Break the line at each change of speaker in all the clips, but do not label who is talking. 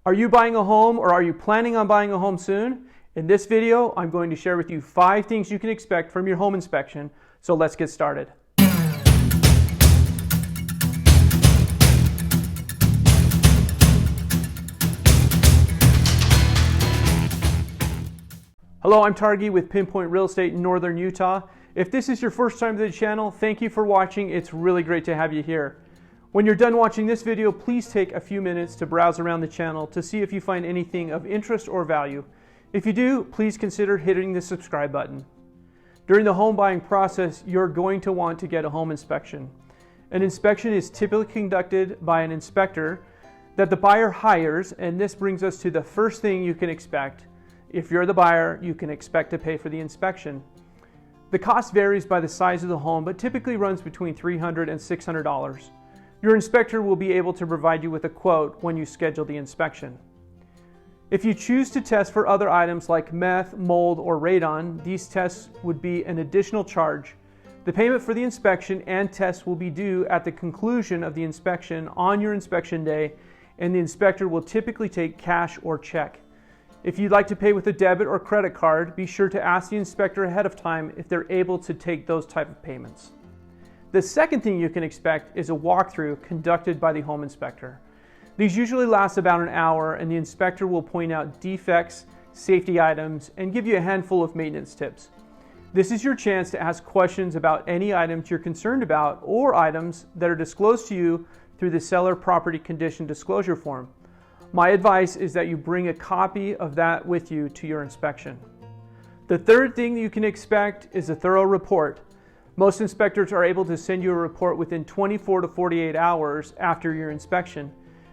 Are you buying a home or are you planning on buying a home soon? In this video, I'm going to share with you 5 things you can expect from your home inspection. So let's get started. Hello, I'm Targhee with Pinpoint Real Estate in Northern Utah. If this is your first time to the channel, thank you for watching. It's really great to have you here. When you're done watching this video, please take a few minutes to browse around the channel to see if you find anything of interest or value. If you do, please consider hitting the subscribe button. During the home buying process, you're going to want to get a home inspection. An inspection is typically conducted by an inspector that the buyer hires, and this brings us to the first thing you can expect. If you're the buyer, you can expect to pay for the inspection. The cost varies by the size of the home, but typically runs between $300 and $600. Your inspector will be able to provide you with a quote when you schedule the inspection. If you choose to test for other items like meth, mold, or radon, these tests would be an additional charge. The payment for the inspection and tests will be due at the conclusion of the inspection on your inspection day, and the inspector will typically take cash or check. If you'd like to pay with a debit or credit card, be sure to ask the inspector ahead of time if they're able to take those type of payments. The second thing you can expect is a walkthrough conducted by the home inspector. These usually last about an hour, and the inspector will point out defects, safety items, and give you a handful of maintenance tips. This is your chance to ask questions about any items you're concerned about or items that are disclosed to you through the seller property condition disclosure form. My advice is that you bring a copy of that with you to your inspection. The third thing you can expect is a thorough report. Most inspectors are able to send you a report within 24 to 48 hours after your inspection.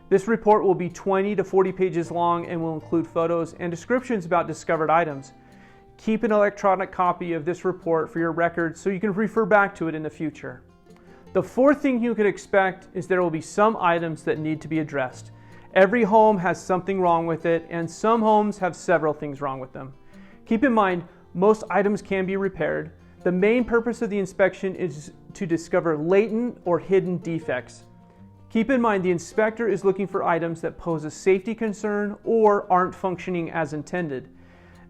This report will be 20 to 40 pages long and will include photos and descriptions about discovered items. Keep an electronic copy of this report for your records so you can refer back to it in the future. The fourth thing you can expect is there will be some items that need to be addressed. Every home has something wrong with it, and some homes have several things wrong with them. Keep in mind, most items can be repaired. The main purpose of the inspection is to discover latent or hidden defects. Keep in mind the inspector is looking for items that pose a safety concern or aren't functioning as intended.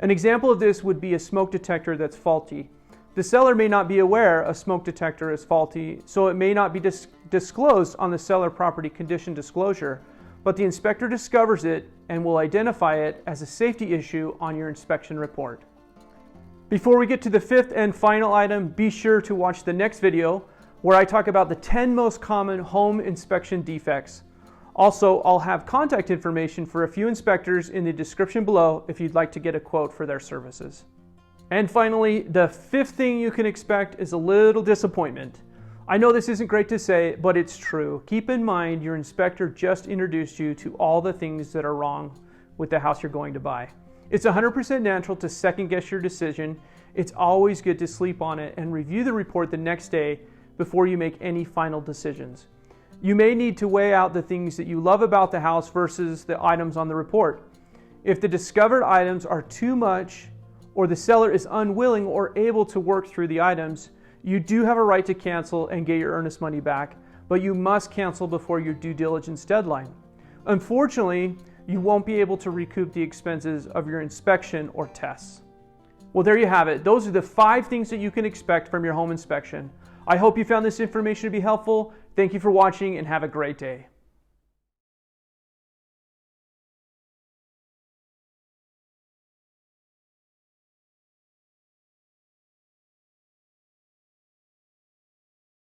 An example of this would be a smoke detector that's faulty. The seller may not be aware a smoke detector is faulty, so it may not be disclosed on the seller property condition disclosure, but the inspector discovers it and will identify it as a safety issue on your inspection report. Before we get to the fifth and final item, be sure to watch the next video where I talk about the 10 most common home inspection defects. Also, I'll have contact information for a few inspectors in the description below if you'd like to get a quote for their services. And finally, the fifth thing you can expect is a little disappointment. I know this isn't great to say, but it's true. Keep in mind your inspector just introduced you to all the things that are wrong with the house you're going to buy. It's 100% natural to second guess your decision. It's always good to sleep on it and review the report the next day before you make any final decisions. You may need to weigh out the things that you love about the house versus the items on the report. If the discovered items are too much or the seller is unwilling or able to work through the items, you do have a right to cancel and get your earnest money back, but you must cancel before your due diligence deadline. Unfortunately, you won't be able to recoup the expenses of your inspection or tests. Well, there you have it. Those are the 5 things that you can expect from your home inspection. I hope you found this information to be helpful. Thank you for watching and have a great day.